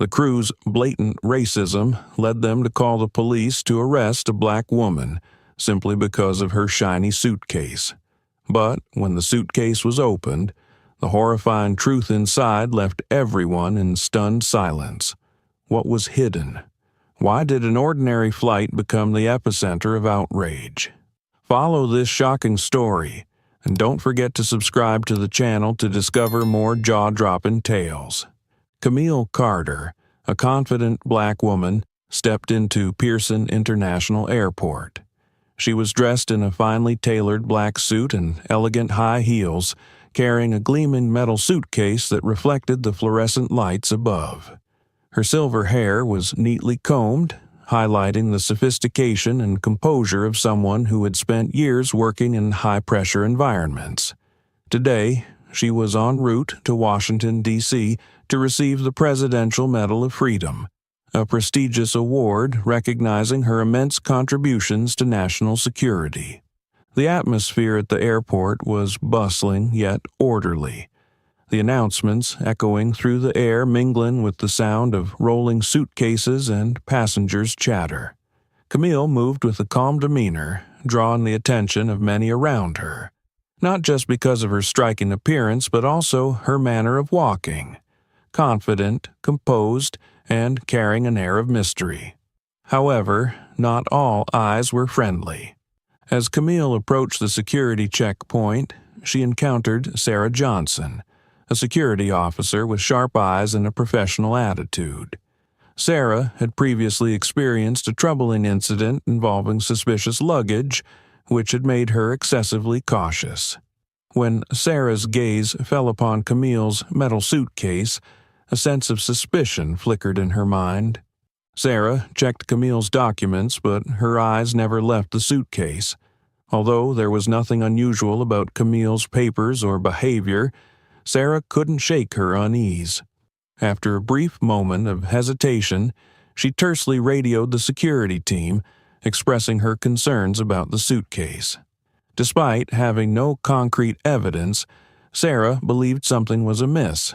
The crew's blatant racism led them to call the police to arrest a black woman simply because of her shiny suitcase. But when the suitcase was opened, the horrifying truth inside left everyone in stunned silence. What was hidden? Why did an ordinary flight become the epicenter of outrage? Follow this shocking story, and don't forget to subscribe to the channel to discover more jaw-dropping tales. Camille Carter, a confident black woman, stepped into Pearson International Airport. She was dressed in a finely tailored black suit and elegant high heels, carrying a gleaming metal suitcase that reflected the fluorescent lights above. Her silver hair was neatly combed, highlighting the sophistication and composure of someone who had spent years working in high-pressure environments. Today, she was en route to Washington, D.C. to receive the Presidential Medal of Freedom, a prestigious award recognizing her immense contributions to national security. The atmosphere at the airport was bustling yet orderly, the announcements echoing through the air, mingling with the sound of rolling suitcases and passengers' chatter. Camille moved with a calm demeanor, drawing the attention of many around her, not just because of her striking appearance but also her manner of walking, confident, composed, and carrying an air of mystery. However, not all eyes were friendly. As Camille approached the security checkpoint, she encountered Sarah Johnson, a security officer with sharp eyes and a professional attitude. Sarah had previously experienced a troubling incident involving suspicious luggage, which had made her excessively cautious. When Sarah's gaze fell upon Camille's metal suitcase, a sense of suspicion flickered in her mind. Sarah checked Camille's documents, but her eyes never left the suitcase. Although there was nothing unusual about Camille's papers or behavior, Sarah couldn't shake her unease. After a brief moment of hesitation, she tersely radioed the security team, expressing her concerns about the suitcase. Despite having no concrete evidence, Sarah believed something was amiss.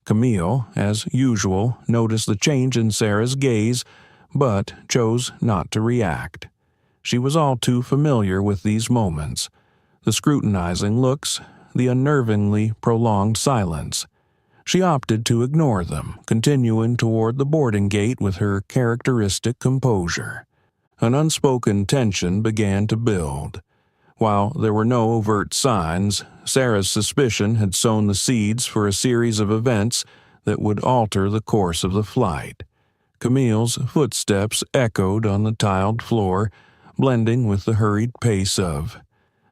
Camille, as usual, noticed the change in Sarah's gaze, but chose not to react. She was all too familiar with these moments, the scrutinizing looks, the unnervingly prolonged silence. She opted to ignore them, continuing toward the boarding gate with her characteristic composure. An unspoken tension began to build. While there were no overt signs, Sarah's suspicion had sown the seeds for a series of events that would alter the course of the flight. Camille's footsteps echoed on the tiled floor, blending with the hurried pace of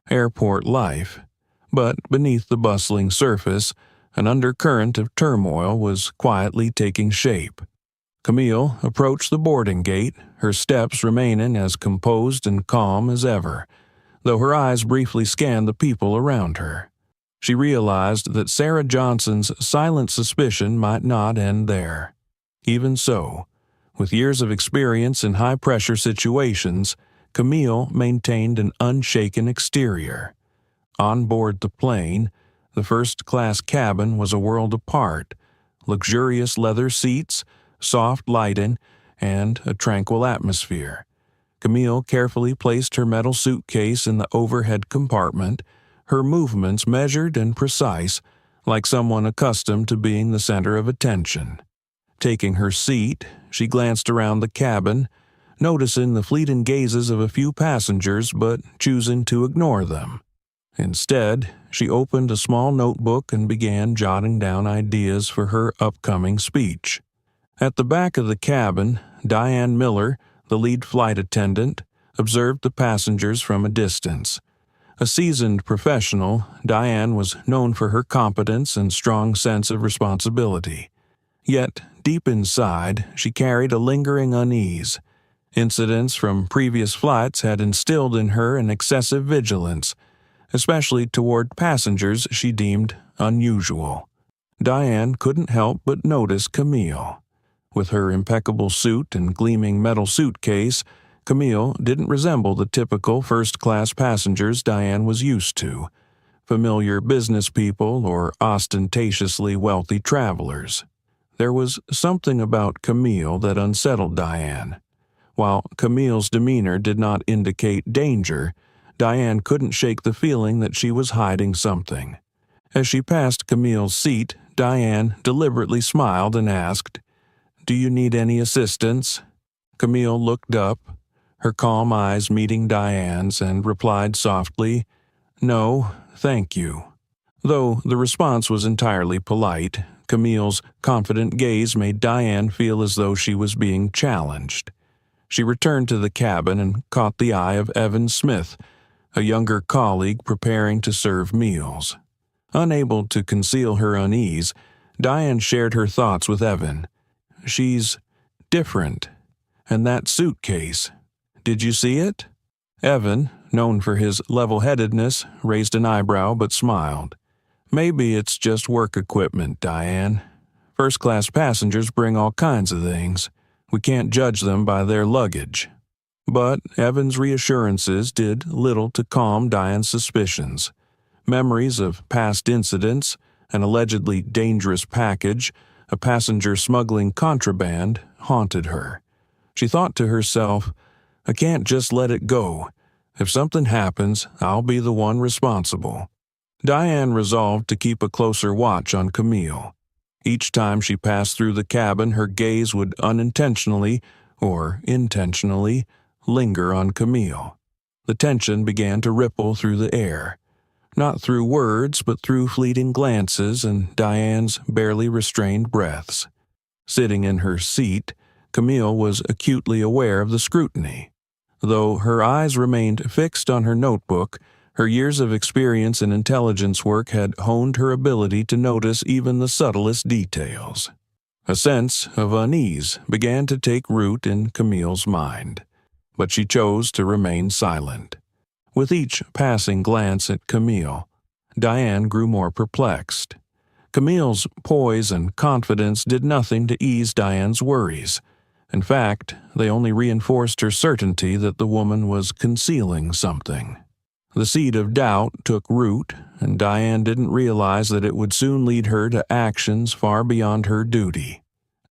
airport life. But beneath the bustling surface, an undercurrent of turmoil was quietly taking shape. Camille approached the boarding gate, her steps remaining as composed and calm as ever, though her eyes briefly scanned the people around her. She realized that Sarah Johnson's silent suspicion might not end there. Even so, with years of experience in high-pressure situations, Camille maintained an unshaken exterior. On board the plane, the first-class cabin was a world apart, luxurious leather seats, soft lighting, and a tranquil atmosphere. Camille carefully placed her metal suitcase in the overhead compartment, her movements measured and precise, like someone accustomed to being the center of attention. Taking her seat, she glanced around the cabin, noticing the fleeting gazes of a few passengers but choosing to ignore them. Instead, she opened a small notebook and began jotting down ideas for her upcoming speech. At the back of the cabin, Diane Miller, the lead flight attendant, observed the passengers from a distance. A seasoned professional, Diane was known for her competence and strong sense of responsibility. Yet, deep inside, she carried a lingering unease. Incidents from previous flights had instilled in her an excessive vigilance, especially toward passengers she deemed unusual. Diane couldn't help but notice Camille. With her impeccable suit and gleaming metal suitcase, Camille didn't resemble the typical first-class passengers Diane was used to, familiar business people or ostentatiously wealthy travelers. There was something about Camille that unsettled Diane. While Camille's demeanor did not indicate danger, Diane couldn't shake the feeling that she was hiding something. As she passed Camille's seat, Diane deliberately smiled and asked, "Do you need any assistance?" Camille looked up, her calm eyes meeting Diane's, and replied softly, "No, thank you." Though the response was entirely polite, Camille's confident gaze made Diane feel as though she was being challenged. She returned to the cabin and caught the eye of Evan Smith, a younger colleague preparing to serve meals. Unable to conceal her unease, Diane shared her thoughts with Evan. "She's different. And that suitcase. Did you see it?" Evan, known for his level-headedness, raised an eyebrow but smiled. "Maybe it's just work equipment, Diane. First-class passengers bring all kinds of things. We can't judge them by their luggage." But Evan's reassurances did little to calm Diane's suspicions. Memories of past incidents, an allegedly dangerous package, a passenger smuggling contraband, haunted her. She thought to herself, "I can't just let it go. If something happens, I'll be the one responsible." Diane resolved to keep a closer watch on Camille. Each time she passed through the cabin, her gaze would unintentionally, or intentionally, linger on Camille. The tension began to ripple through the air. Not through words, but through fleeting glances and Diane's barely restrained breaths. Sitting in her seat, Camille was acutely aware of the scrutiny. Though her eyes remained fixed on her notebook, her years of experience in intelligence work had honed her ability to notice even the subtlest details. A sense of unease began to take root in Camille's mind, but she chose to remain silent. With each passing glance at Camille, Diane grew more perplexed. Camille's poise and confidence did nothing to ease Diane's worries. In fact, they only reinforced her certainty that the woman was concealing something. The seed of doubt took root, and Diane didn't realize that it would soon lead her to actions far beyond her duty.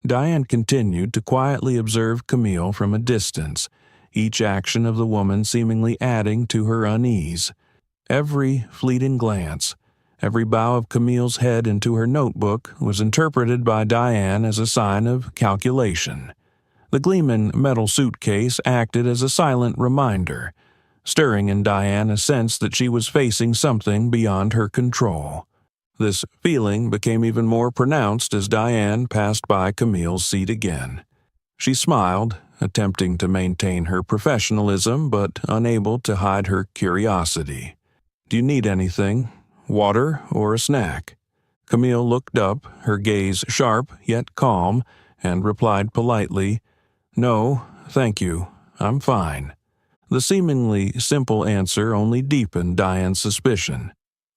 Diane continued to quietly observe Camille from a distance, each action of the woman seemingly adding to her unease. Every fleeting glance, every bow of Camille's head into her notebook was interpreted by Diane as a sign of calculation. The gleaming metal suitcase acted as a silent reminder, stirring in Diane a sense that she was facing something beyond her control. This feeling became even more pronounced as Diane passed by Camille's seat again. She smiled, attempting to maintain her professionalism but unable to hide her curiosity. "Do you need anything? Water or a snack?" Camille looked up, her gaze sharp yet calm, and replied politely, "No, thank you. I'm fine." The seemingly simple answer only deepened Diane's suspicion.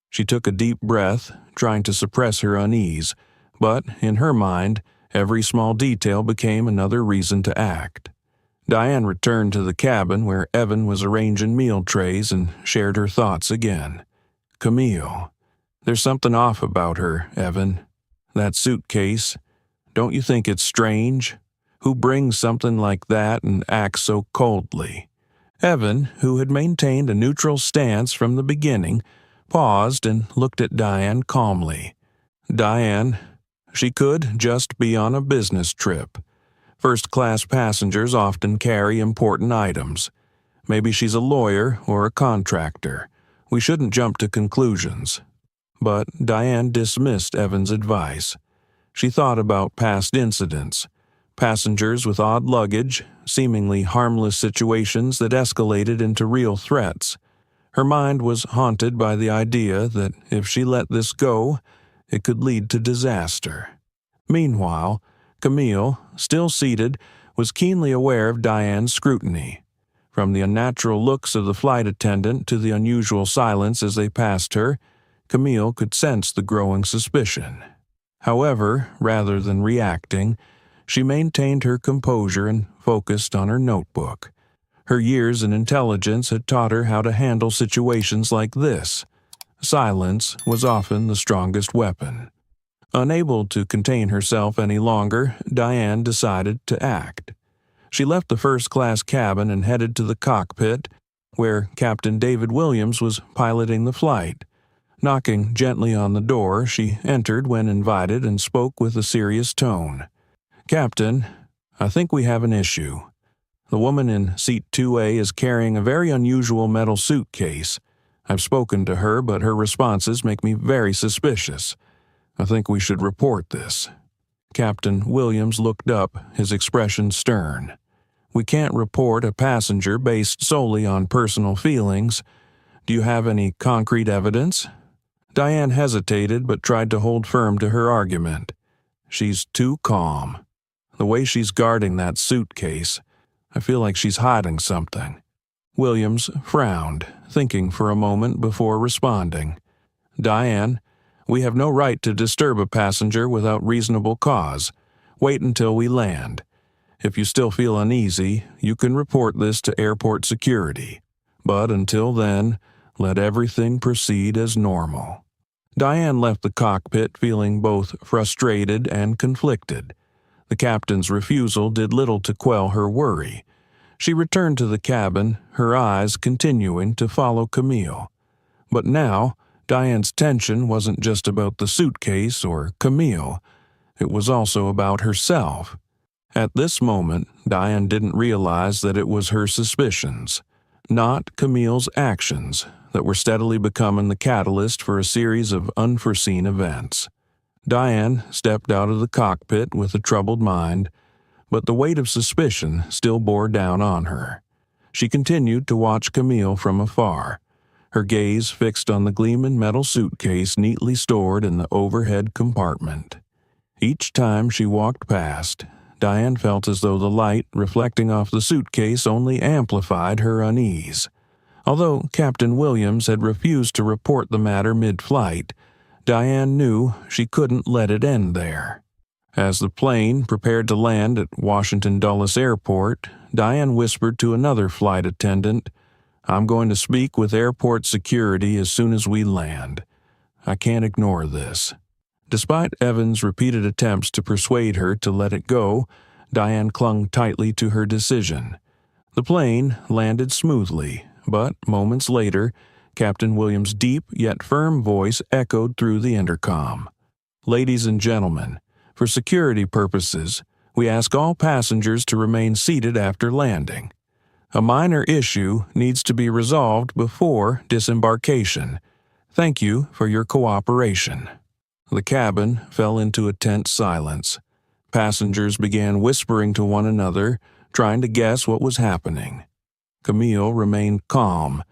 She took a deep breath, trying to suppress her unease, but in her mind, every small detail became another reason to act. Diane returned to the cabin where Evan was arranging meal trays and shared her thoughts again. "Camille. There's something off about her, Evan. That suitcase. Don't you think it's strange? Who brings something like that and acts so coldly?" Evan, who had maintained a neutral stance from the beginning, paused and looked at Diane calmly. "Diane, she could just be on a business trip. First-class passengers often carry important items. Maybe she's a lawyer or a contractor. We shouldn't jump to conclusions." But Diane dismissed Evan's advice. She thought about past incidents, passengers with odd luggage, seemingly harmless situations that escalated into real threats. Her mind was haunted by the idea that if she let this go, it could lead to disaster. Meanwhile, Camille, still seated, was keenly aware of Diane's scrutiny. From the unnatural looks of the flight attendant to the unusual silence as they passed her, Camille could sense the growing suspicion. However, rather than reacting, she maintained her composure and focused on her notebook. Her years in intelligence had taught her how to handle situations like this. Silence was often the strongest weapon. Unable to contain herself any longer, Diane decided to act. She left the first-class cabin and headed to the cockpit, where Captain David Williams was piloting the flight. Knocking gently on the door, she entered when invited and spoke with a serious tone. "Captain, I think we have an issue. The woman in seat 2A is carrying a very unusual metal suitcase. I've spoken to her, but her responses make me very suspicious. I think we should report this." Captain Williams looked up, his expression stern. "We can't report a passenger based solely on personal feelings. Do you have any concrete evidence?" Diane hesitated but tried to hold firm to her argument. "She's too calm. The way she's guarding that suitcase, I feel like she's hiding something." Williams frowned, thinking for a moment before responding. "Diane, we have no right to disturb a passenger without reasonable cause. Wait until we land. If you still feel uneasy, you can report this to airport security. But until then, let everything proceed as normal." Diane left the cockpit feeling both frustrated and conflicted. The captain's refusal did little to quell her worry. She returned to the cabin, her eyes continuing to follow Camille. But now, Diane's tension wasn't just about the suitcase or Camille. It was also about herself. At this moment, Diane didn't realize that it was her suspicions, not Camille's actions, that were steadily becoming the catalyst for a series of unforeseen events. Diane stepped out of the cockpit with a troubled mind, but the weight of suspicion still bore down on her. She continued to watch Camille from afar, her gaze fixed on the gleaming metal suitcase neatly stored in the overhead compartment. Each time she walked past, Diane felt as though the light reflecting off the suitcase only amplified her unease. Although Captain Williams had refused to report the matter mid-flight, Diane knew she couldn't let it end there. As the plane prepared to land at Washington Dulles Airport, Diane whispered to another flight attendant, "I'm going to speak with airport security as soon as we land. I can't ignore this." Despite Evan's repeated attempts to persuade her to let it go, Diane clung tightly to her decision. The plane landed smoothly, but moments later, Captain Williams' deep yet firm voice echoed through the intercom. "Ladies and gentlemen, for security purposes, we ask all passengers to remain seated after landing. A minor issue needs to be resolved before disembarkation. Thank you for your cooperation." The cabin fell into a tense silence. Passengers began whispering to one another, trying to guess what was happening. Camille remained calm,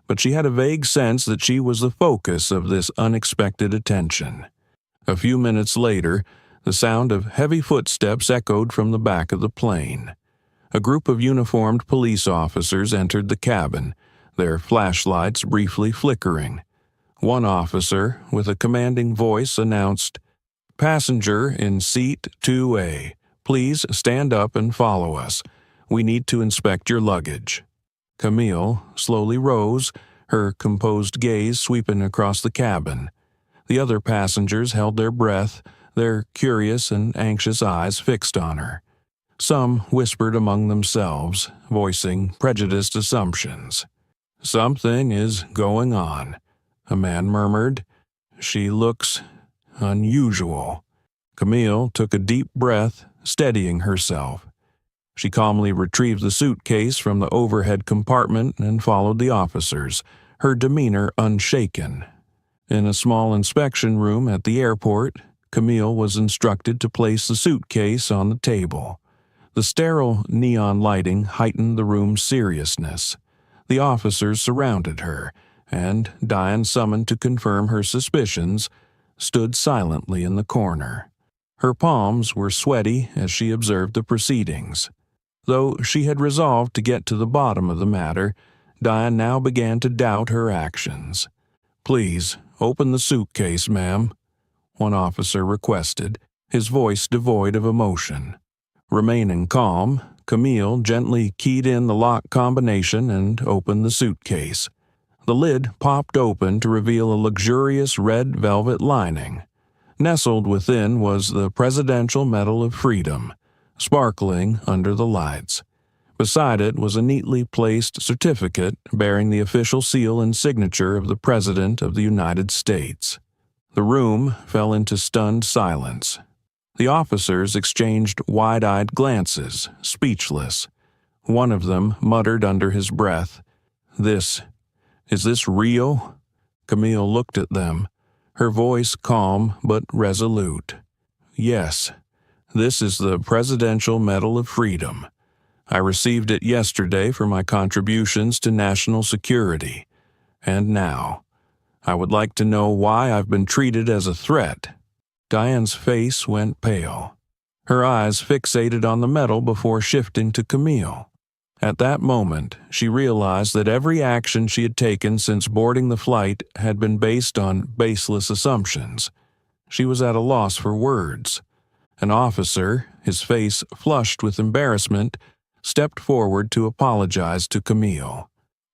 but she had a vague sense that she was the focus of this unexpected attention. A few minutes later, the sound of heavy footsteps echoed from the back of the plane. A group of uniformed police officers entered the cabin, their flashlights briefly flickering. One officer, with a commanding voice, announced, "Passenger in seat 2A, please stand up and follow us. We need to inspect your luggage." Camille slowly rose, her composed gaze sweeping across the cabin. The other passengers held their breath, their curious and anxious eyes fixed on her. Some whispered among themselves, voicing prejudiced assumptions. "Something is going on," a man murmured. "She looks unusual." Camille took a deep breath, steadying herself. She calmly retrieved the suitcase from the overhead compartment and followed the officers, her demeanor unshaken. In a small inspection room at the airport, Camille was instructed to place the suitcase on the table. The sterile neon lighting heightened the room's seriousness. The officers surrounded her, and Diane, summoned to confirm her suspicions, stood silently in the corner. Her palms were sweaty as she observed the proceedings. Though she had resolved to get to the bottom of the matter, Diane now began to doubt her actions. "Please, open the suitcase, ma'am," one officer requested, his voice devoid of emotion. Remaining calm, Camille gently keyed in the lock combination and opened the suitcase. The lid popped open to reveal a luxurious red velvet lining. Nestled within was the Presidential Medal of Freedom, sparkling under the lights. Beside it was a neatly placed certificate bearing the official seal and signature of the President of the United States. The room fell into stunned silence. The officers exchanged wide-eyed glances, speechless. One of them muttered under his breath, Is this real?" Camille looked at them, her voice calm but resolute. "Yes, this is the Presidential Medal of Freedom. I received it yesterday for my contributions to national security. And now, I would like to know why I've been treated as a threat." Diane's face went pale. Her eyes fixated on the medal before shifting to Camille. At that moment, she realized that every action she had taken since boarding the flight had been based on baseless assumptions. She was at a loss for words. An officer, his face flushed with embarrassment, stepped forward to apologize to Camille.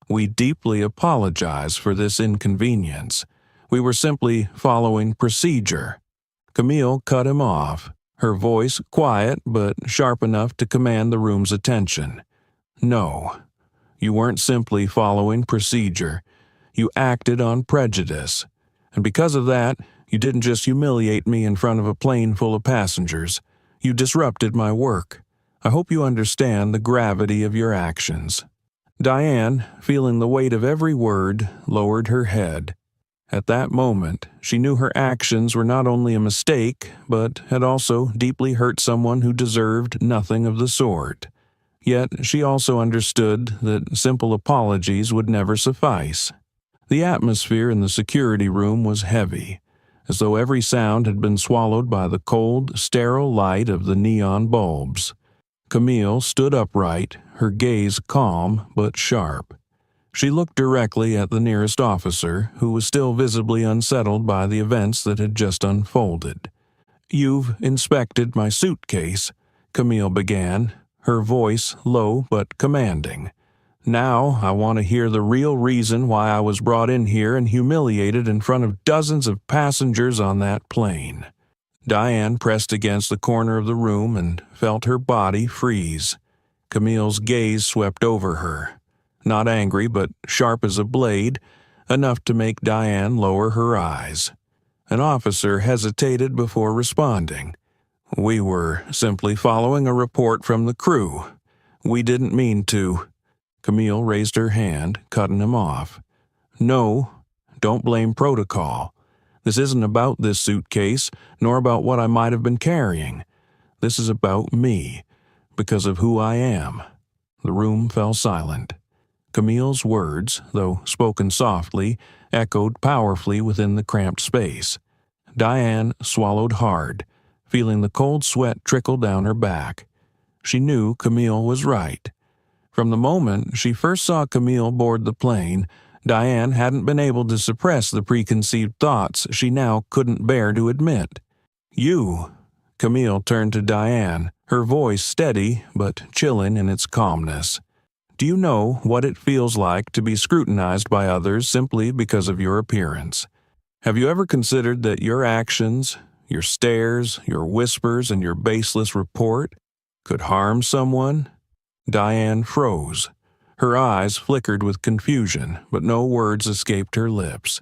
"We deeply apologize for this inconvenience. We were simply following procedure." Camille cut him off, her voice quiet but sharp enough to command the room's attention. "No, you weren't simply following procedure. You acted on prejudice. And because of that, you didn't just humiliate me in front of a plane full of passengers. You disrupted my work. I hope you understand the gravity of your actions." Diane, feeling the weight of every word, lowered her head. At that moment, she knew her actions were not only a mistake, but had also deeply hurt someone who deserved nothing of the sort. Yet she also understood that simple apologies would never suffice. The atmosphere in the security room was heavy, as though every sound had been swallowed by the cold, sterile light of the neon bulbs. Camille stood upright, her gaze calm but sharp. She looked directly at the nearest officer, who was still visibly unsettled by the events that had just unfolded. "You've inspected my suitcase," Camille began, her voice low but commanding. "Now I want to hear the real reason why I was brought in here and humiliated in front of dozens of passengers on that plane." Diane pressed against the corner of the room and felt her body freeze. Camille's gaze swept over her. Not angry, but sharp as a blade, enough to make Diane lower her eyes. An officer hesitated before responding. "We were simply following a report from the crew. We didn't mean to." Camille raised her hand, cutting him off. "No, don't blame protocol. This isn't about this suitcase, nor about what I might have been carrying. This is about me, because of who I am." The room fell silent. Camille's words, though spoken softly, echoed powerfully within the cramped space. Diane swallowed hard, feeling the cold sweat trickle down her back. She knew Camille was right. From the moment she first saw Camille board the plane, Diane hadn't been able to suppress the preconceived thoughts she now couldn't bear to admit. "You." Camille turned to Diane, her voice steady but chilling in its calmness. "Do you know what it feels like to be scrutinized by others simply because of your appearance? Have you ever considered that your actions, your stares, your whispers, and your baseless report could harm someone?" Diane froze. Her eyes flickered with confusion, but no words escaped her lips.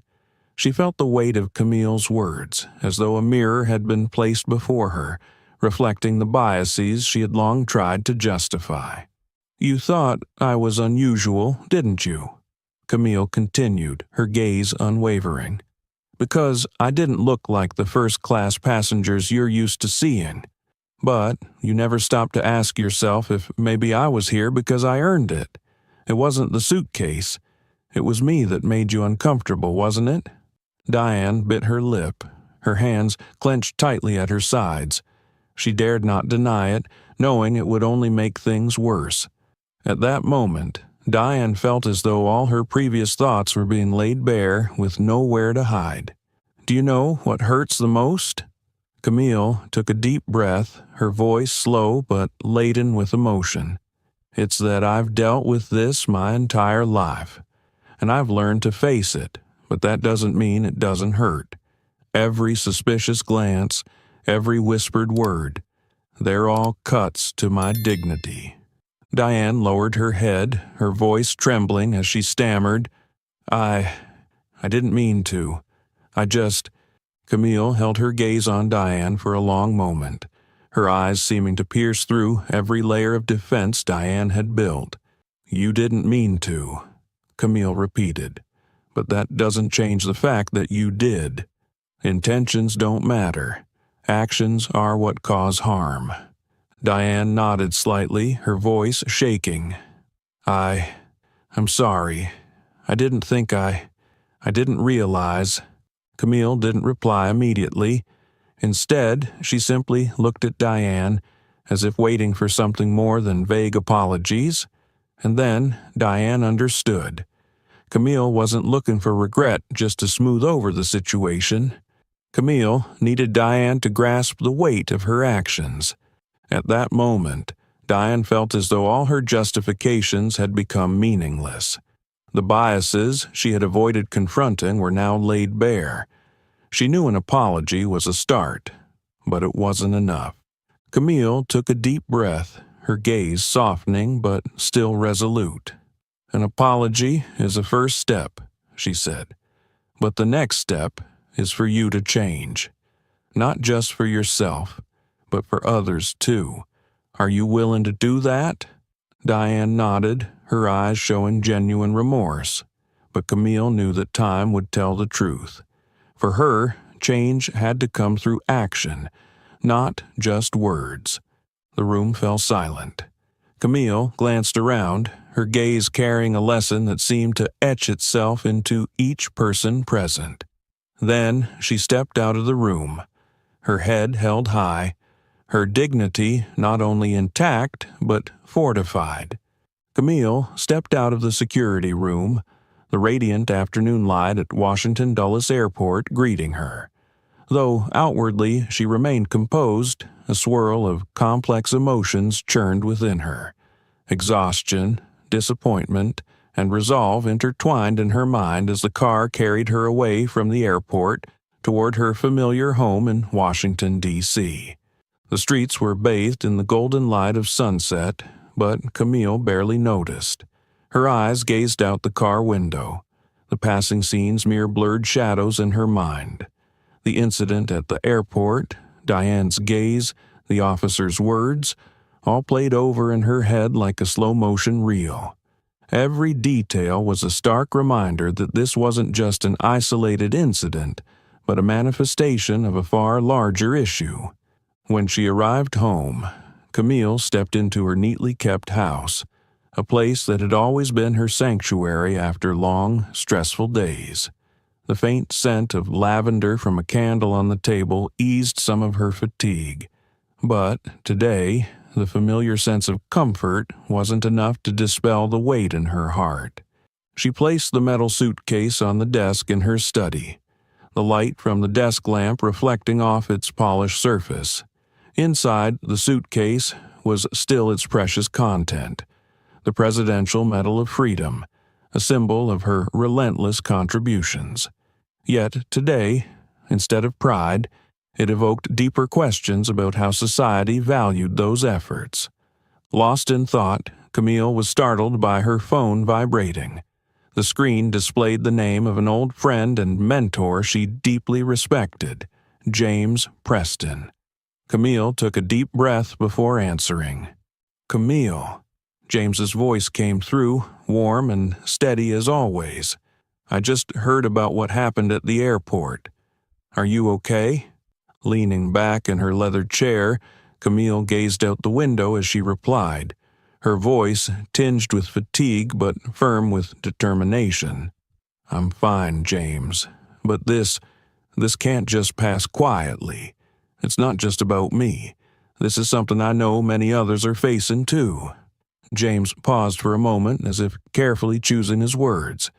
She felt the weight of Camille's words, as though a mirror had been placed before her, reflecting the biases she had long tried to justify. "You thought I was unusual, didn't you?" Camille continued, her gaze unwavering. "Because I didn't look like the first-class passengers you're used to seeing. But you never stopped to ask yourself if maybe I was here because I earned it. It wasn't the suitcase. It was me that made you uncomfortable, wasn't it?" Diane bit her lip, her hands clenched tightly at her sides. She dared not deny it, knowing it would only make things worse. At that moment, Diane felt as though all her previous thoughts were being laid bare with nowhere to hide. "Do you know what hurts the most?" Camille took a deep breath, her voice slow but laden with emotion. "It's that I've dealt with this my entire life, and I've learned to face it, but that doesn't mean it doesn't hurt. Every suspicious glance, every whispered word, they're all cuts to my dignity. Diane lowered her head, her voice trembling as she stammered, I didn't mean to. I just... Camille held her gaze on Diane for a long moment, her eyes seeming to pierce through every layer of defense Diane had built. You didn't mean to, Camille repeated, but that doesn't change the fact that you did. Intentions don't matter. Actions are what cause harm. Diane nodded slightly, her voice shaking. I'm sorry. I didn't think I didn't realize. Camille didn't reply immediately. Instead, she simply looked at Diane, as if waiting for something more than vague apologies. And then Diane understood. Camille wasn't looking for regret just to smooth over the situation. Camille needed Diane to grasp the weight of her actions. At that moment, Diane felt as though all her justifications had become meaningless. The biases she had avoided confronting were now laid bare. She knew an apology was a start, but it wasn't enough. Camille took a deep breath, her gaze softening but still resolute. An apology is a first step, she said. But the next step is for you to change. Not just for yourself, but for others too. Are you willing to do that? Diane nodded, her eyes showing genuine remorse. But Camille knew that time would tell the truth. For her, change had to come through action, not just words. The room fell silent. Camille glanced around, her gaze carrying a lesson that seemed to etch itself into each person present. Then she stepped out of the room, her head held high, her dignity not only intact but fortified. Camille stepped out of the security room, the radiant afternoon light at Washington Dulles Airport greeting her. Though outwardly she remained composed, a swirl of complex emotions churned within her. Exhaustion, disappointment, and resolve intertwined in her mind as the car carried her away from the airport toward her familiar home in Washington, D.C. The streets were bathed in the golden light of sunset, but Camille barely noticed. Her eyes gazed out the car window, the passing scenes mere blurred shadows in her mind. The incident at the airport, Diane's gaze, the officer's words, all played over in her head like a slow-motion reel. Every detail was a stark reminder that this wasn't just an isolated incident, but a manifestation of a far larger issue. When she arrived home, Camille stepped into her neatly kept house, a place that had always been her sanctuary after long, stressful days. The faint scent of lavender from a candle on the table eased some of her fatigue. But today, the familiar sense of comfort wasn't enough to dispel the weight in her heart. She placed the metal suitcase on the desk in her study, the light from the desk lamp reflecting off its polished surface. Inside the suitcase was still its precious content, the Presidential Medal of Freedom, a symbol of her relentless contributions. Yet today, instead of pride, it evoked deeper questions about how society valued those efforts. Lost in thought, Camille was startled by her phone vibrating. The screen displayed the name of an old friend and mentor she deeply respected, James Preston. Camille took a deep breath before answering. Camille. James's voice came through, warm and steady as always. I just heard about what happened at the airport. Are you okay? Leaning back in her leather chair, Camille gazed out the window as she replied, her voice tinged with fatigue but firm with determination. I'm fine, James, but this can't just pass quietly. It's not just about me. This is something I know many others are facing too. James paused for a moment as if carefully choosing his words.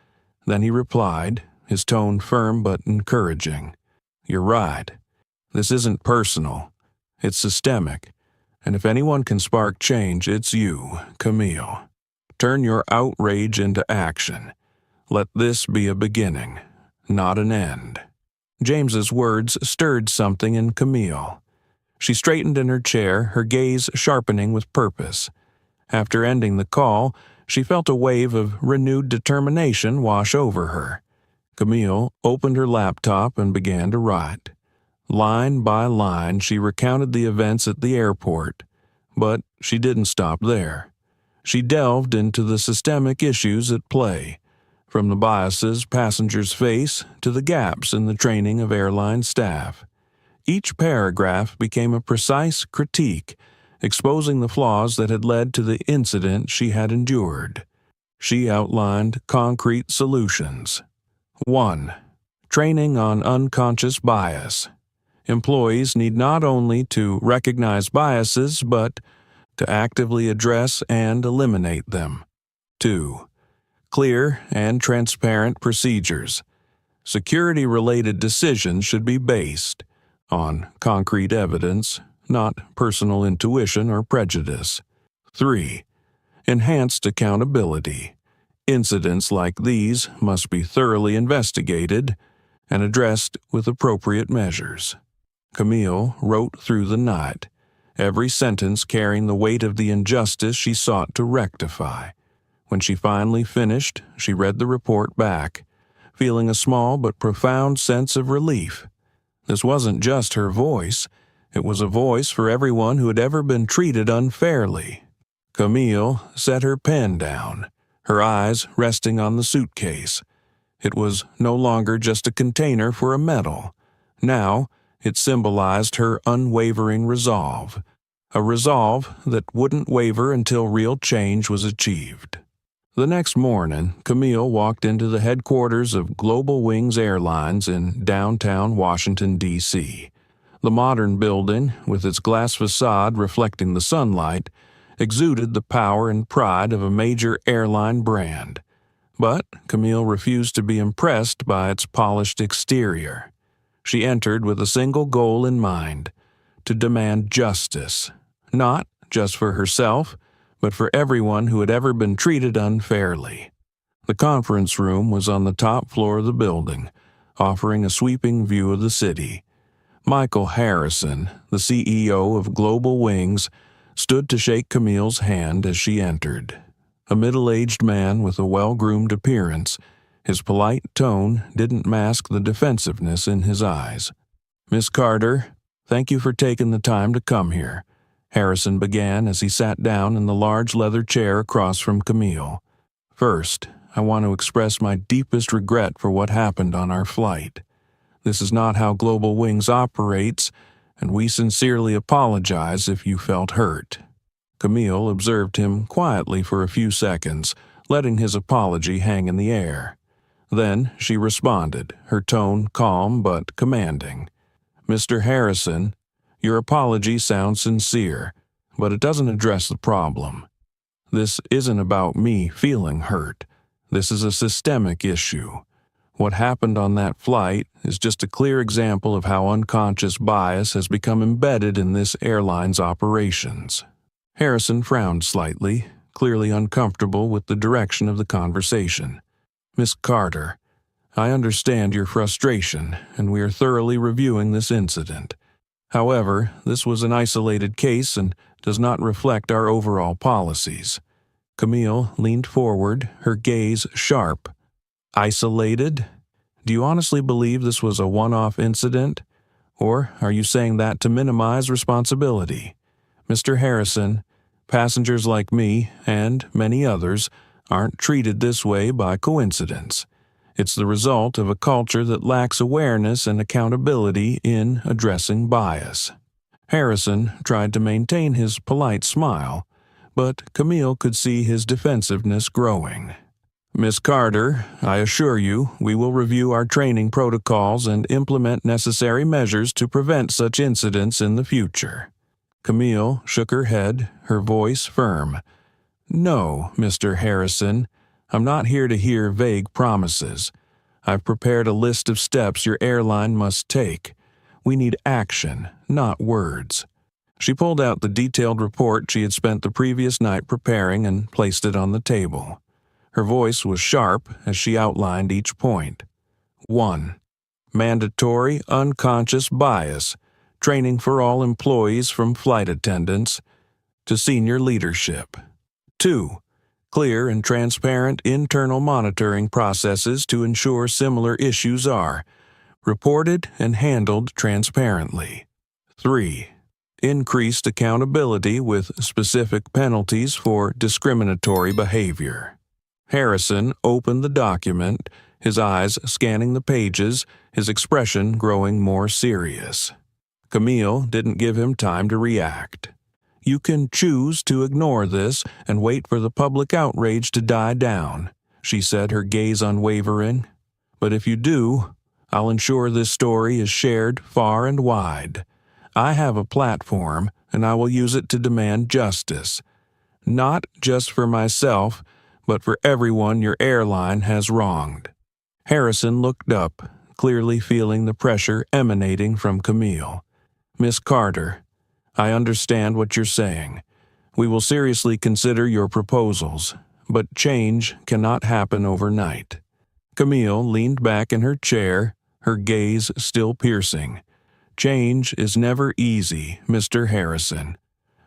Then he replied, his tone firm but encouraging. You're right. This isn't personal. It's systemic. And if anyone can spark change, it's you, Camille. Turn your outrage into action. Let this be a beginning, not an end. James's words stirred something in Camille. She straightened in her chair, her gaze sharpening with purpose. After ending the call, she felt a wave of renewed determination wash over her. Camille opened her laptop and began to write. Line by line, she recounted the events at the airport. But she didn't stop there. She delved into the systemic issues at play, from the biases passengers face to the gaps in the training of airline staff. Each paragraph became a precise critique, exposing the flaws that had led to the incident she had endured. She outlined concrete solutions. 1. Training on unconscious bias. Employees need not only to recognize biases, but to actively address and eliminate them. 2. Clear and transparent procedures. Security-related decisions should be based on concrete evidence, not personal intuition or prejudice. 3. Enhanced accountability. Incidents like these must be thoroughly investigated and addressed with appropriate measures. Camille wrote through the night, every sentence carrying the weight of the injustice she sought to rectify. When she finally finished, she read the report back, feeling a small but profound sense of relief. This wasn't just her voice, it was a voice for everyone who had ever been treated unfairly. Camille set her pen down, her eyes resting on the suitcase. It was no longer just a container for a medal. Now, it symbolized her unwavering resolve, a resolve that wouldn't waver until real change was achieved. The next morning, Camille walked into the headquarters of Global Wings Airlines in downtown Washington, D.C. The modern building, with its glass facade reflecting the sunlight, exuded the power and pride of a major airline brand. But Camille refused to be impressed by its polished exterior. She entered with a single goal in mind, to demand justice, not just for herself, but for everyone who had ever been treated unfairly. The conference room was on the top floor of the building, offering a sweeping view of the city. Michael Harrison, the CEO of Global Wings, stood to shake Camille's hand as she entered. A middle-aged man with a well-groomed appearance, his polite tone didn't mask the defensiveness in his eyes. "Miss Carter, thank you for taking the time to come here," Harrison began as he sat down in the large leather chair across from Camille. "First, I want to express my deepest regret for what happened on our flight. This is not how Global Wings operates, and we sincerely apologize if you felt hurt." Camille observed him quietly for a few seconds, letting his apology hang in the air. Then she responded, her tone calm but commanding. "Mr. Harrison, your apology sounds sincere, but it doesn't address the problem. This isn't about me feeling hurt. This is a systemic issue. What happened on that flight is just a clear example of how unconscious bias has become embedded in this airline's operations." Harrison frowned slightly, clearly uncomfortable with the direction of the conversation. "Miss Carter, I understand your frustration, and we are thoroughly reviewing this incident. However, this was an isolated case and does not reflect our overall policies." Camille leaned forward, her gaze sharp. "Isolated? Do you honestly believe this was a one-off incident? Or are you saying that to minimize responsibility? Mr. Harrison, passengers like me, and many others, aren't treated this way by coincidence. It's the result of a culture that lacks awareness and accountability in addressing bias." Harrison tried to maintain his polite smile, but Camille could see his defensiveness growing. "Miss Carter, I assure you we will review our training protocols and implement necessary measures to prevent such incidents in the future." Camille shook her head, her voice firm. "No, Mr. Harrison, I'm not here to hear vague promises. I've prepared a list of steps your airline must take. We need action, not words." She pulled out the detailed report she had spent the previous night preparing and placed it on the table. Her voice was sharp as she outlined each point. 1. mandatory unconscious bias, training for all employees from flight attendants to senior leadership. 2. Clear and transparent internal monitoring processes to ensure similar issues are reported and handled transparently. 3. Increased accountability with specific penalties for discriminatory behavior. Harrison opened the document, his eyes scanning the pages, his expression growing more serious. Camille didn't give him time to react. You can choose to ignore this and wait for the public outrage to die down, she said, her gaze unwavering. But if you do, I'll ensure this story is shared far and wide. I have a platform, and I will use it to demand justice. Not just for myself, but for everyone your airline has wronged. Harrison looked up, clearly feeling the pressure emanating from Camille. Miss Carter, I understand what you're saying. We will seriously consider your proposals, but change cannot happen overnight. Camille leaned back in her chair, her gaze still piercing. Change is never easy, Mr. Harrison.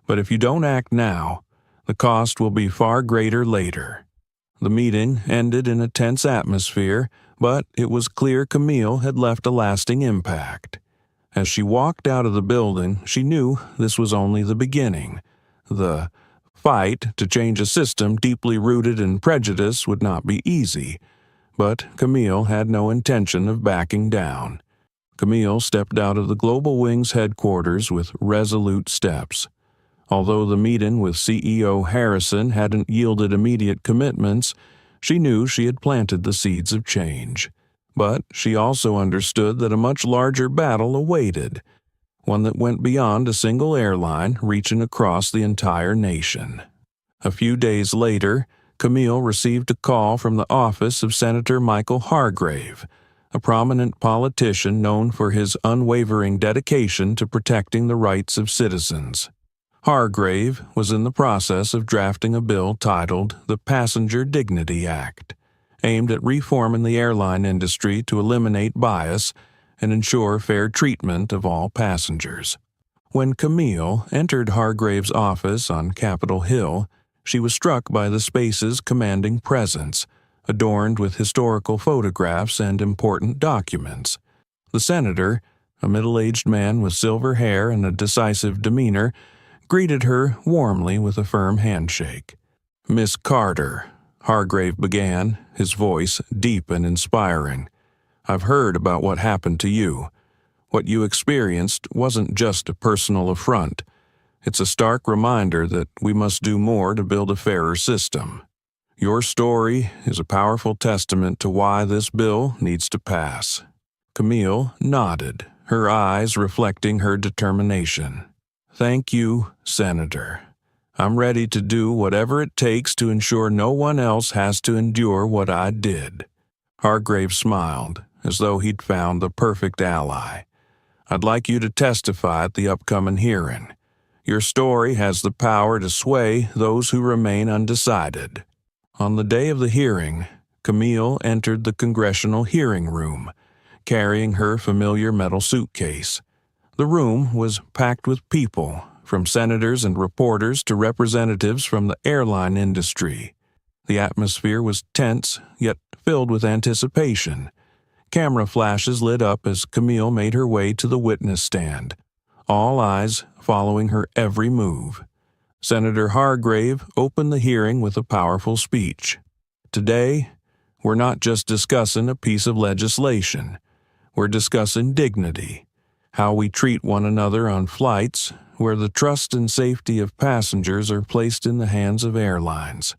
But if you don't act now, the cost will be far greater later. The meeting ended in a tense atmosphere, but it was clear Camille had left a lasting impact. As she walked out of the building, she knew this was only the beginning. The fight to change a system deeply rooted in prejudice would not be easy, but Camille had no intention of backing down. Camille stepped out of the Global Wings headquarters with resolute steps. Although the meeting with CEO Harrison hadn't yielded immediate commitments, she knew she had planted the seeds of change. But she also understood that a much larger battle awaited, one that went beyond a single airline reaching across the entire nation. A few days later, Camille received a call from the office of Senator Michael Hargrave, a prominent politician known for his unwavering dedication to protecting the rights of citizens. Hargrave was in the process of drafting a bill titled the Passenger Dignity Act, aimed at reforming the airline industry to eliminate bias and ensure fair treatment of all passengers. When Camille entered Hargrave's office on Capitol Hill, she was struck by the space's commanding presence, adorned with historical photographs and important documents. The senator, a middle-aged man with silver hair and a decisive demeanor, greeted her warmly with a firm handshake. "Miss Carter," Hargrave began, his voice deep and inspiring, "I've heard about what happened to you. What you experienced wasn't just a personal affront. It's a stark reminder that we must do more to build a fairer system. Your story is a powerful testament to why this bill needs to pass." Camille nodded, her eyes reflecting her determination. "Thank you, Senator. I'm ready to do whatever it takes to ensure no one else has to endure what I did." Hargrave smiled, as though he'd found the perfect ally. "I'd like you to testify at the upcoming hearing. Your story has the power to sway those who remain undecided." On the day of the hearing, Camille entered the congressional hearing room, carrying her familiar metal suitcase. The room was packed with people, from senators and reporters to representatives from the airline industry. The atmosphere was tense, yet filled with anticipation. Camera flashes lit up as Camille made her way to the witness stand, all eyes following her every move. Senator Hargrave opened the hearing with a powerful speech. "Today, we're not just discussing a piece of legislation. We're discussing dignity, how we treat one another on flights where the trust and safety of passengers are placed in the hands of airlines.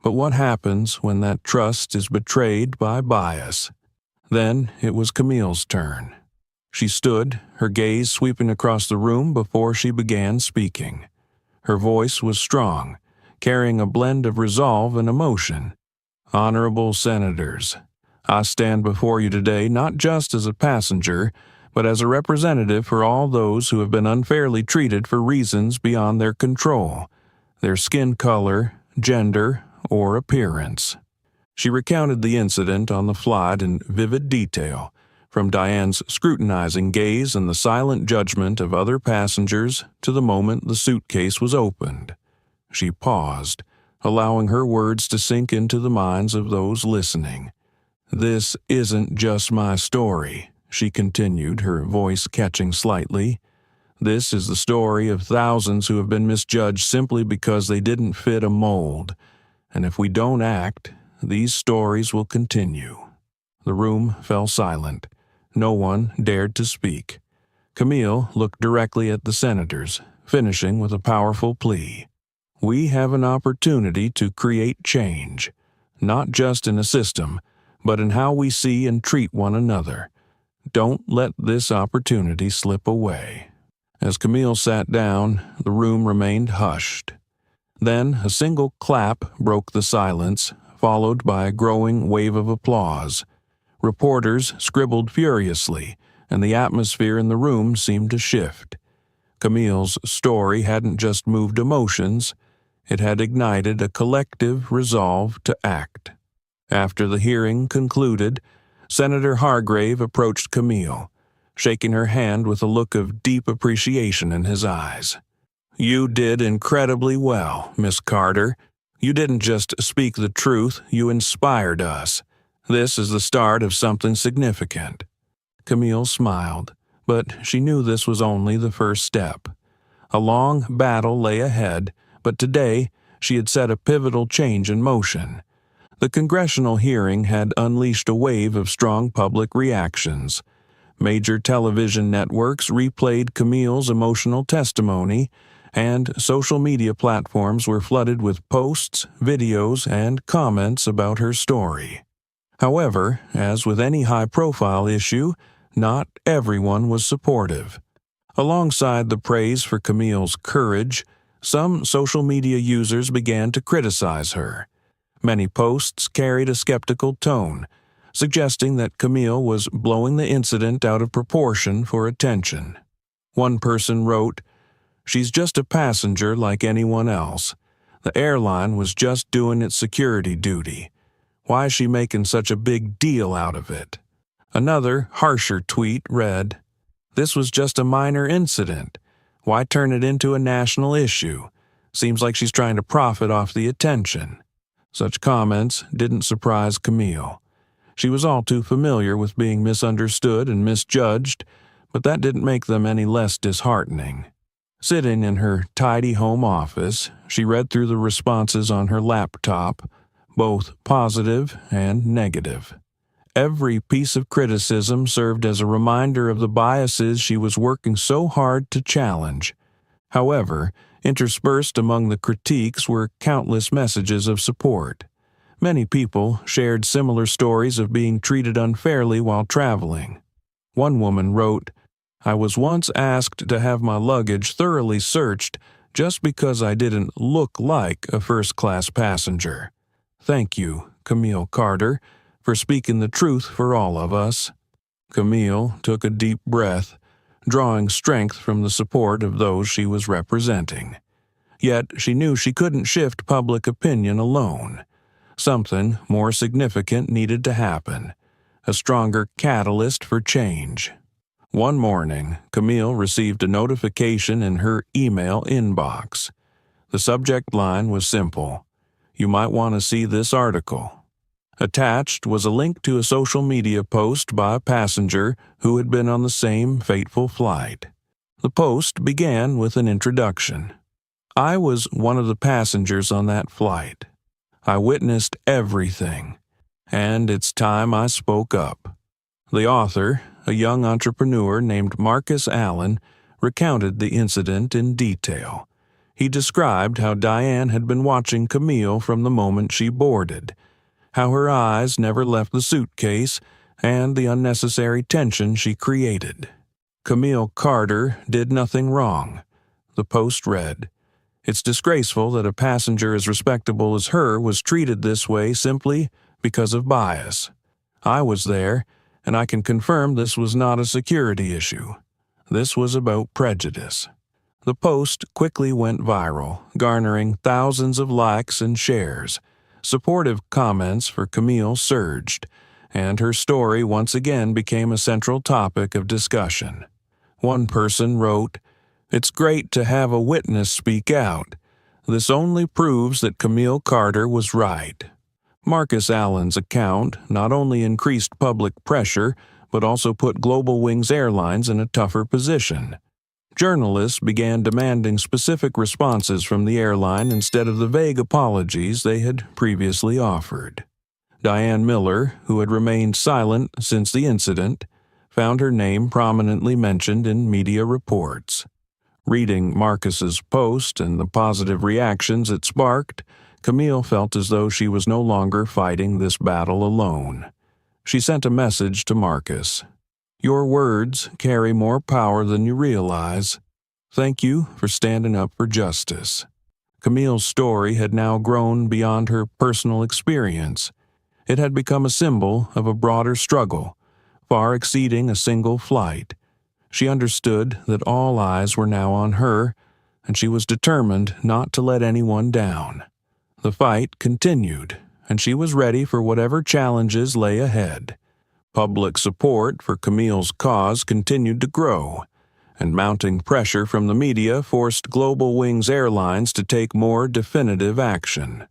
But what happens when that trust is betrayed by bias?" Then it was Camille's turn. She stood, her gaze sweeping across the room before she began speaking. Her voice was strong, carrying a blend of resolve and emotion. "Honorable Senators, I stand before you today not just as a passenger, but as a representative for all those who have been unfairly treated for reasons beyond their control, their skin color, gender, or appearance." She recounted the incident on the flight in vivid detail, from Diane's scrutinizing gaze and the silent judgment of other passengers to the moment the suitcase was opened. She paused, allowing her words to sink into the minds of those listening. "This isn't just my story," she continued, her voice catching slightly. "This is the story of thousands who have been misjudged simply because they didn't fit a mold. And if we don't act, these stories will continue." The room fell silent. No one dared to speak. Camille looked directly at the senators, finishing with a powerful plea. "We have an opportunity to create change, not just in a system, but in how we see and treat one another. Don't let this opportunity slip away." As Camille sat down, the room remained hushed. Then a single clap broke the silence, followed by a growing wave of applause. Reporters scribbled furiously, and the atmosphere in the room seemed to shift. Camille's story hadn't just moved emotions, it had ignited a collective resolve to act. After the hearing concluded, Senator Hargrave approached Camille, shaking her hand with a look of deep appreciation in his eyes. "You did incredibly well, Miss Carter. You didn't just speak the truth, you inspired us. This is the start of something significant." Camille smiled, but she knew this was only the first step. A long battle lay ahead, but today she had set a pivotal change in motion. The congressional hearing had unleashed a wave of strong public reactions. Major television networks replayed Camille's emotional testimony, and social media platforms were flooded with posts, videos, and comments about her story. However, as with any high-profile issue, not everyone was supportive. Alongside the praise for Camille's courage, some social media users began to criticize her. Many posts carried a skeptical tone, suggesting that Camille was blowing the incident out of proportion for attention. One person wrote, "She's just a passenger like anyone else. The airline was just doing its security duty. Why is she making such a big deal out of it?" Another, harsher tweet read, "This was just a minor incident. Why turn it into a national issue? Seems like she's trying to profit off the attention." Such comments didn't surprise Camille. She was all too familiar with being misunderstood and misjudged, but that didn't make them any less disheartening. Sitting in her tidy home office, she read through the responses on her laptop, both positive and negative. Every piece of criticism served as a reminder of the biases she was working so hard to challenge. However, interspersed among the critiques were countless messages of support. Many people shared similar stories of being treated unfairly while traveling. One woman wrote, "I was once asked to have my luggage thoroughly searched just because I didn't look like a first-class passenger. Thank you, Camille Carter, for speaking the truth for all of us." Camille took a deep breath, drawing strength from the support of those she was representing. Yet she knew she couldn't shift public opinion alone. Something more significant needed to happen, a stronger catalyst for change. One morning, Camille received a notification in her email inbox. The subject line was simple: "You might want to see this article." Attached was a link to a social media post by a passenger who had been on the same fateful flight. The post began with an introduction. "I was one of the passengers on that flight. I witnessed everything, and it's time I spoke up." The author, a young entrepreneur named Marcus Allen, recounted the incident in detail. He described how Diane had been watching Camille from the moment she boarded, how her eyes never left the suitcase, and the unnecessary tension she created. Camille Carter did nothing wrong. The post read, "It's disgraceful that a passenger as respectable as her was treated this way simply because of bias. I was there, and I can confirm this was not a security issue. This was about prejudice." The post quickly went viral, garnering thousands of likes and shares. Supportive comments for Camille surged, and her story once again became a central topic of discussion. One person wrote, "It's great to have a witness speak out. This only proves that Camille Carter was right." Marcus Allen's account not only increased public pressure, but also put Global Wings Airlines in a tougher position. Journalists began demanding specific responses from the airline instead of the vague apologies they had previously offered. Diane Miller, who had remained silent since the incident, found her name prominently mentioned in media reports. Reading Marcus's post and the positive reactions it sparked, Camille felt as though she was no longer fighting this battle alone. She sent a message to Marcus. "Your words carry more power than you realize. Thank you for standing up for justice." Camille's story had now grown beyond her personal experience. It had become a symbol of a broader struggle, far exceeding a single flight. She understood that all eyes were now on her, and she was determined not to let anyone down. The fight continued, and she was ready for whatever challenges lay ahead. Public support for Camille's cause continued to grow, and mounting pressure from the media forced Global Wings Airlines to take more definitive action.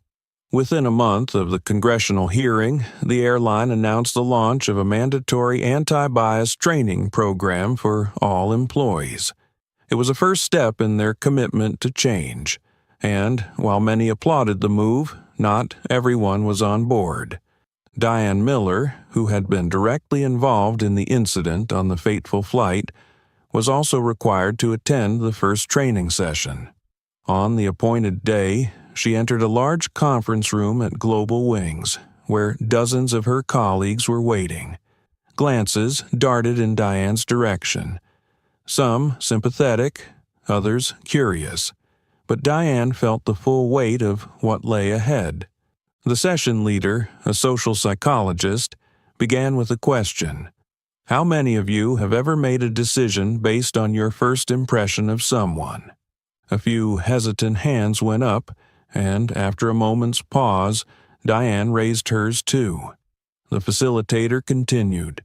Within a month of the congressional hearing, the airline announced the launch of a mandatory anti-bias training program for all employees. It was a first step in their commitment to change, and while many applauded the move, not everyone was on board. Diane Miller, who had been directly involved in the incident on the fateful flight, was also required to attend the first training session. On the appointed day, she entered a large conference room at Global Wings, where dozens of her colleagues were waiting. Glances darted in Diane's direction. Some sympathetic, others curious. But Diane felt the full weight of what lay ahead. The session leader, a social psychologist, began with a question. How many of you have ever made a decision based on your first impression of someone? A few hesitant hands went up, and after a moment's pause, Diane raised hers too. The facilitator continued.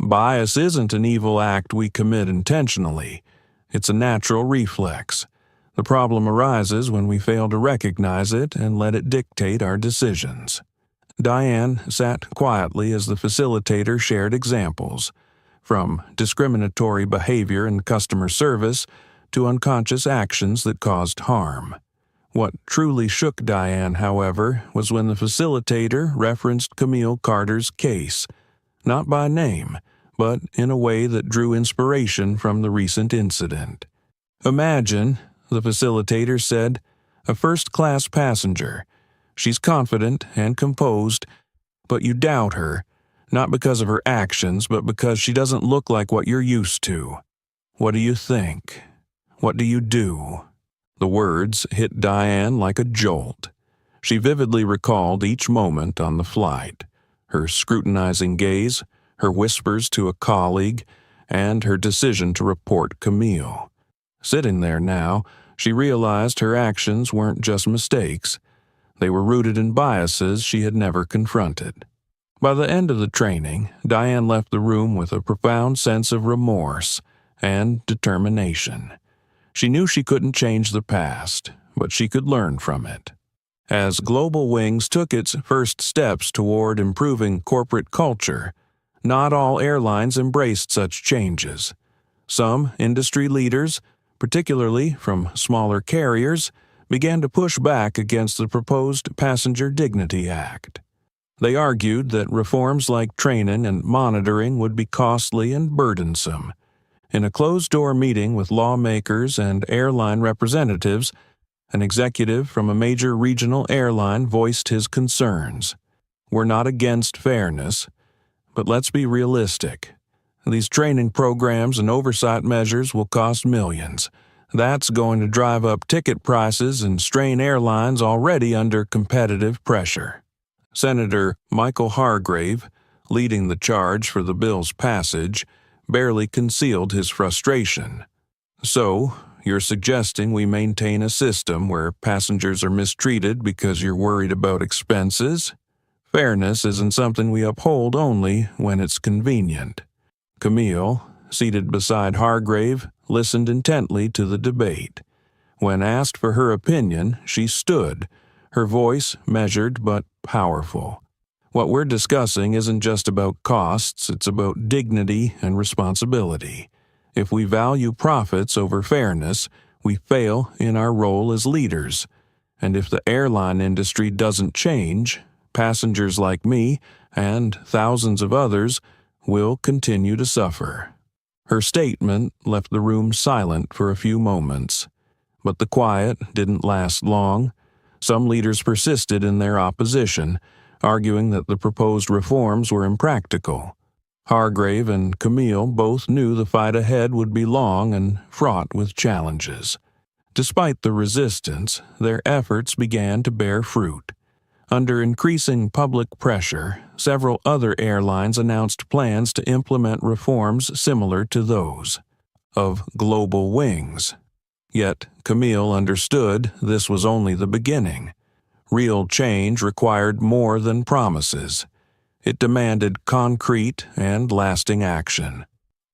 Bias isn't an evil act we commit intentionally. It's a natural reflex. The problem arises when we fail to recognize it and let it dictate our decisions. Diane sat quietly as the facilitator shared examples, from discriminatory behavior in customer service to unconscious actions that caused harm. What truly shook Diane, however, was when the facilitator referenced Camille Carter's case, not by name, but in a way that drew inspiration from the recent incident. Imagine, the facilitator said, a first-class passenger. She's confident and composed, but you doubt her, not because of her actions, but because she doesn't look like what you're used to. What do you think? What do you do? The words hit Diane like a jolt. She vividly recalled each moment on the flight, her scrutinizing gaze, her whispers to a colleague, and her decision to report Camille. Sitting there now, she realized her actions weren't just mistakes. They were rooted in biases she had never confronted. By the end of the training, Diane left the room with a profound sense of remorse and determination. She knew she couldn't change the past, but she could learn from it. As Global Wings took its first steps toward improving corporate culture, not all airlines embraced such changes. Some industry leaders, particularly from smaller carriers, began to push back against the proposed Passenger Dignity Act. They argued that reforms like training and monitoring would be costly and burdensome. In a closed-door meeting with lawmakers and airline representatives, an executive from a major regional airline voiced his concerns. We're not against fairness, but let's be realistic. These training programs and oversight measures will cost millions. That's going to drive up ticket prices and strain airlines already under competitive pressure. Senator Michael Hargrave, leading the charge for the bill's passage, barely concealed his frustration. So, you're suggesting we maintain a system where passengers are mistreated because you're worried about expenses? Fairness isn't something we uphold only when it's convenient. Camille, seated beside Hargrave, listened intently to the debate. When asked for her opinion, she stood, her voice measured but powerful. What we're discussing isn't just about costs, it's about dignity and responsibility. If we value profits over fairness, we fail in our role as leaders. And if the airline industry doesn't change, passengers like me and thousands of others will continue to suffer. Her statement left the room silent for a few moments. But the quiet didn't last long. Some leaders persisted in their opposition, arguing that the proposed reforms were impractical. Hargrave and Camille both knew the fight ahead would be long and fraught with challenges. Despite the resistance, their efforts began to bear fruit. Under increasing public pressure, several other airlines announced plans to implement reforms similar to those of global wings. Yet Camille understood this was only the beginning. Real change required more than promises. It demanded concrete and lasting action.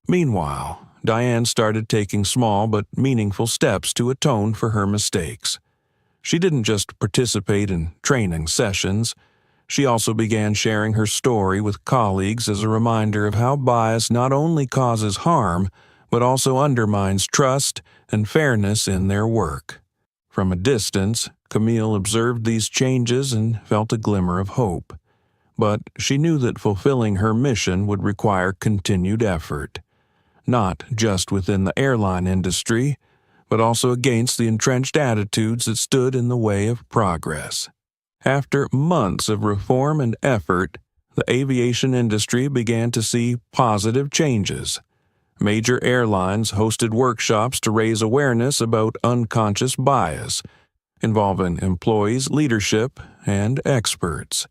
Meanwhile, Diane started taking small but meaningful steps to atone for her mistakes. She didn't just participate in training sessions. She also began sharing her story with colleagues as a reminder of how bias not only causes harm, but also undermines trust and fairness in their work. From a distance, Camille observed these changes and felt a glimmer of hope. But she knew that fulfilling her mission would require continued effort, not just within the airline industry, but also against the entrenched attitudes that stood in the way of progress. After months of reform and effort, the aviation industry began to see positive changes. Major airlines hosted workshops to raise awareness about unconscious bias, involving employees, leadership, and experts.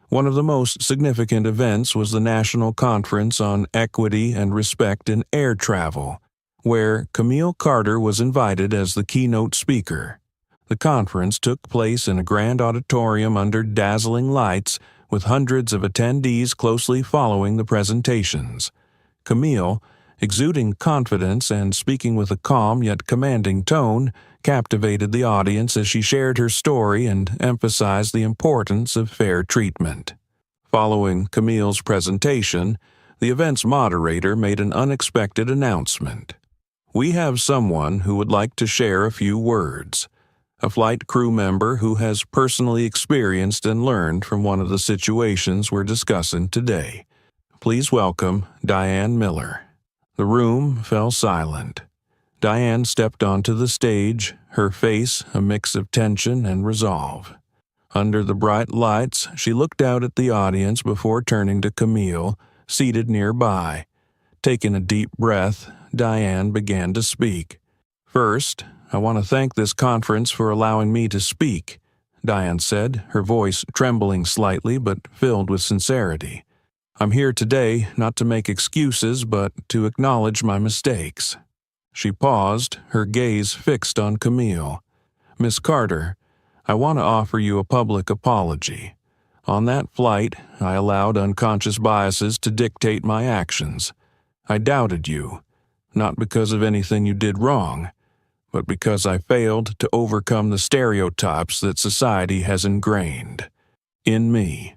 One of the most significant events was the National Conference on Equity and Respect in Air Travel, where Camille Carter was invited as the keynote speaker. The conference took place in a grand auditorium under dazzling lights, with hundreds of attendees closely following the presentations. Camille, exuding confidence and speaking with a calm yet commanding tone, captivated the audience as she shared her story and emphasized the importance of fair treatment. Following Camille's presentation, the event's moderator made an unexpected announcement. "We have someone who would like to share a few words. A flight crew member who has personally experienced and learned from one of the situations we're discussing today. Please welcome Diane Miller." The room fell silent. Diane stepped onto the stage, her face a mix of tension and resolve. Under the bright lights, she looked out at the audience before turning to Camille, seated nearby. Taking a deep breath, Diane began to speak. "First, I want to thank this conference for allowing me to speak," Diane said, her voice trembling slightly but filled with sincerity. "I'm here today not to make excuses but to acknowledge my mistakes." She paused, her gaze fixed on Camille. "Miss Carter, I want to offer you a public apology. On that flight, I allowed unconscious biases to dictate my actions. I doubted you, not because of anything you did wrong, but because I failed to overcome the stereotypes that society has ingrained in me.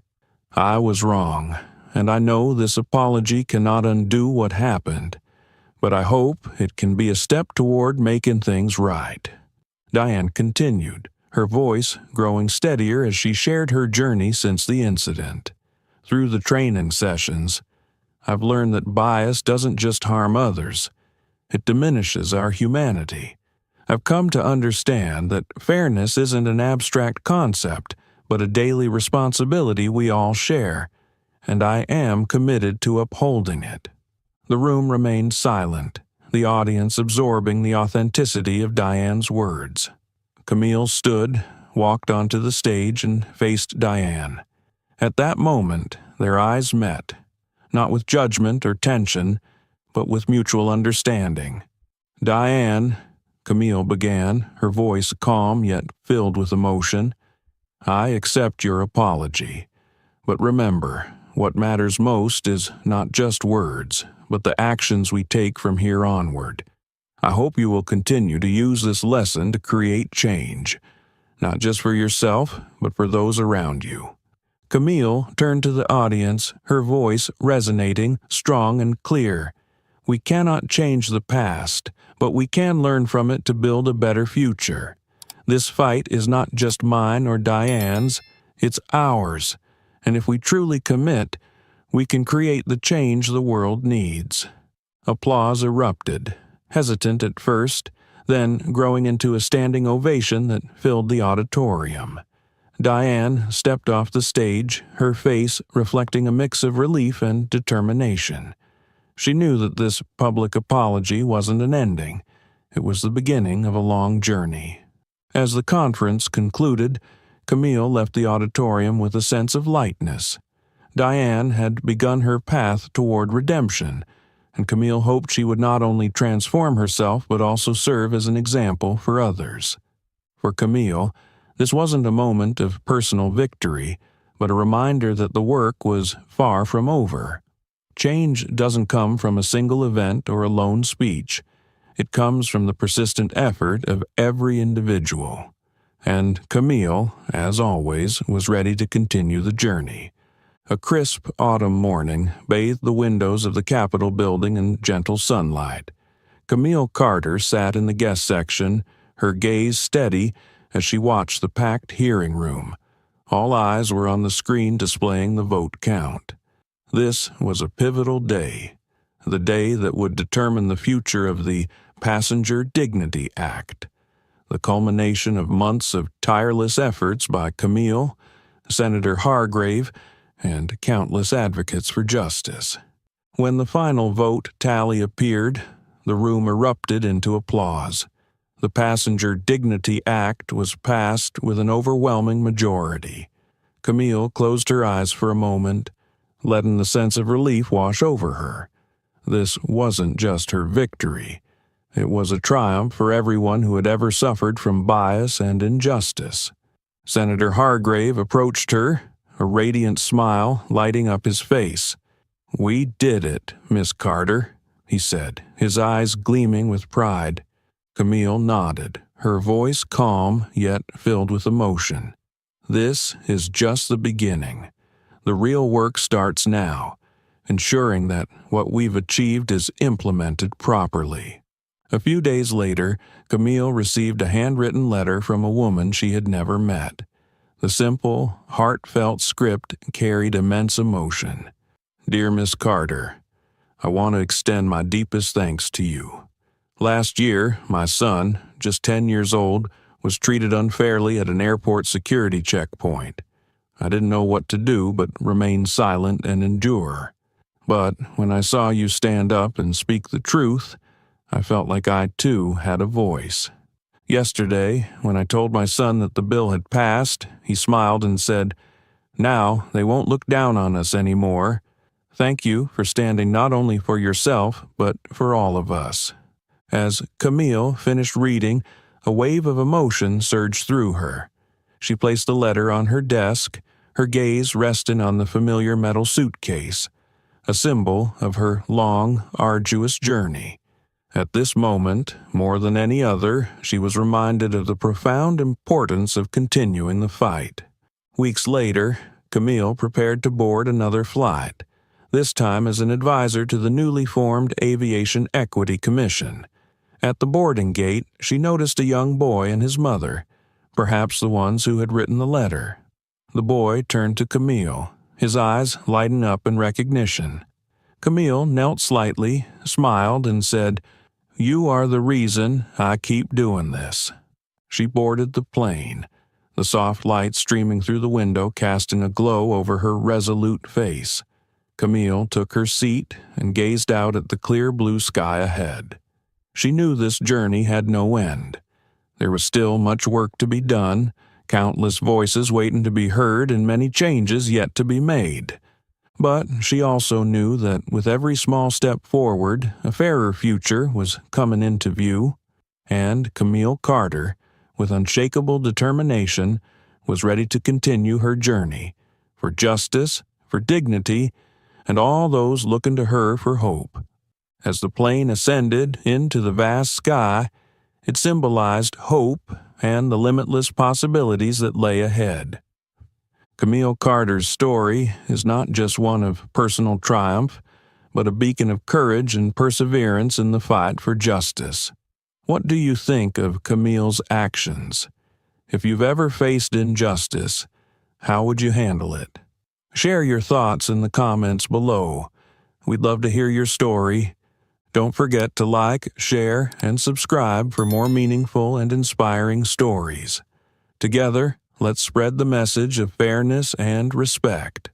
I was wrong, and I know this apology cannot undo what happened, but I hope it can be a step toward making things right." Diane continued, her voice growing steadier as she shared her journey since the incident. "Through the training sessions, I've learned that bias doesn't just harm others, it diminishes our humanity. I've come to understand that fairness isn't an abstract concept, but a daily responsibility we all share, and I am committed to upholding it." The room remained silent, the audience absorbing the authenticity of Diane's words. Camille stood, walked onto the stage, and faced Diane. At that moment, their eyes met, not with judgment or tension, but with mutual understanding. "Diane," Camille began, her voice calm yet filled with emotion, "I accept your apology. But remember, what matters most is not just words, but the actions we take from here onward. I hope you will continue to use this lesson to create change, not just for yourself, but for those around you." Camille turned to the audience, her voice resonating, strong and clear. "We cannot change the past, but we can learn from it to build a better future. This fight is not just mine or Diane's, it's ours. And if we truly commit, we can create the change the world needs." Applause erupted, hesitant at first, then growing into a standing ovation that filled the auditorium. Diane stepped off the stage, her face reflecting a mix of relief and determination. She knew that this public apology wasn't an ending. It was the beginning of a long journey. As the conference concluded, Camille left the auditorium with a sense of lightness. Diane had begun her path toward redemption, and Camille hoped she would not only transform herself but also serve as an example for others. For Camille, this wasn't a moment of personal victory, but a reminder that the work was far from over. Change doesn't come from a single event or a lone speech. It comes from the persistent effort of every individual. And Camille, as always, was ready to continue the journey. A crisp autumn morning bathed the windows of the Capitol building in gentle sunlight. Camille Carter sat in the guest section, her gaze steady as she watched the packed hearing room. All eyes were on the screen displaying the vote count. This was a pivotal day, the day that would determine the future of the Passenger Dignity Act, the culmination of months of tireless efforts by Camille, Senator Hargrave, and countless advocates for justice. When the final vote tally appeared, the room erupted into applause. The Passenger Dignity Act was passed with an overwhelming majority. Camille closed her eyes for a moment, letting the sense of relief wash over her. This wasn't just her victory. It was a triumph for everyone who had ever suffered from bias and injustice. Senator Hargrave approached her, a radiant smile lighting up his face. "We did it, Miss Carter," he said, his eyes gleaming with pride. Camille nodded, her voice calm yet filled with emotion. "This is just the beginning. The real work starts now, ensuring that what we've achieved is implemented properly." A few days later, Camille received a handwritten letter from a woman she had never met. The simple, heartfelt script carried immense emotion. "Dear Miss Carter, I want to extend my deepest thanks to you. Last year, my son, just 10 years old, was treated unfairly at an airport security checkpoint. I didn't know what to do but remain silent and endure. But when I saw you stand up and speak the truth, I felt like I, too, had a voice. Yesterday, when I told my son that the bill had passed, he smiled and said, 'Now they won't look down on us anymore. Thank you for standing not only for yourself, but for all of us.'" As Camille finished reading, a wave of emotion surged through her. She placed the letter on her desk, her gaze resting on the familiar metal suitcase, a symbol of her long, arduous journey. At this moment, more than any other, she was reminded of the profound importance of continuing the fight. Weeks later, Camille prepared to board another flight, this time as an advisor to the newly formed Aviation Equity Commission. At the boarding gate, she noticed a young boy and his mother, perhaps the ones who had written the letter. The boy turned to Camille, his eyes lighting up in recognition. Camille knelt slightly, smiled, and said, "You are the reason I keep doing this." She boarded the plane, the soft light streaming through the window casting a glow over her resolute face. Camille took her seat and gazed out at the clear blue sky ahead. She knew this journey had no end. There was still much work to be done, countless voices waiting to be heard, and many changes yet to be made. But she also knew that with every small step forward, a fairer future was coming into view, and Camille Carter, with unshakable determination, was ready to continue her journey, for justice, for dignity, and all those looking to her for hope. As the plane ascended into the vast sky, it symbolized hope and the limitless possibilities that lay ahead. Camille Carter's story is not just one of personal triumph, but a beacon of courage and perseverance in the fight for justice. What do you think of Camille's actions? If you've ever faced injustice, how would you handle it? Share your thoughts in the comments below. We'd love to hear your story. Don't forget to like, share, and subscribe for more meaningful and inspiring stories. Together, let's spread the message of fairness and respect.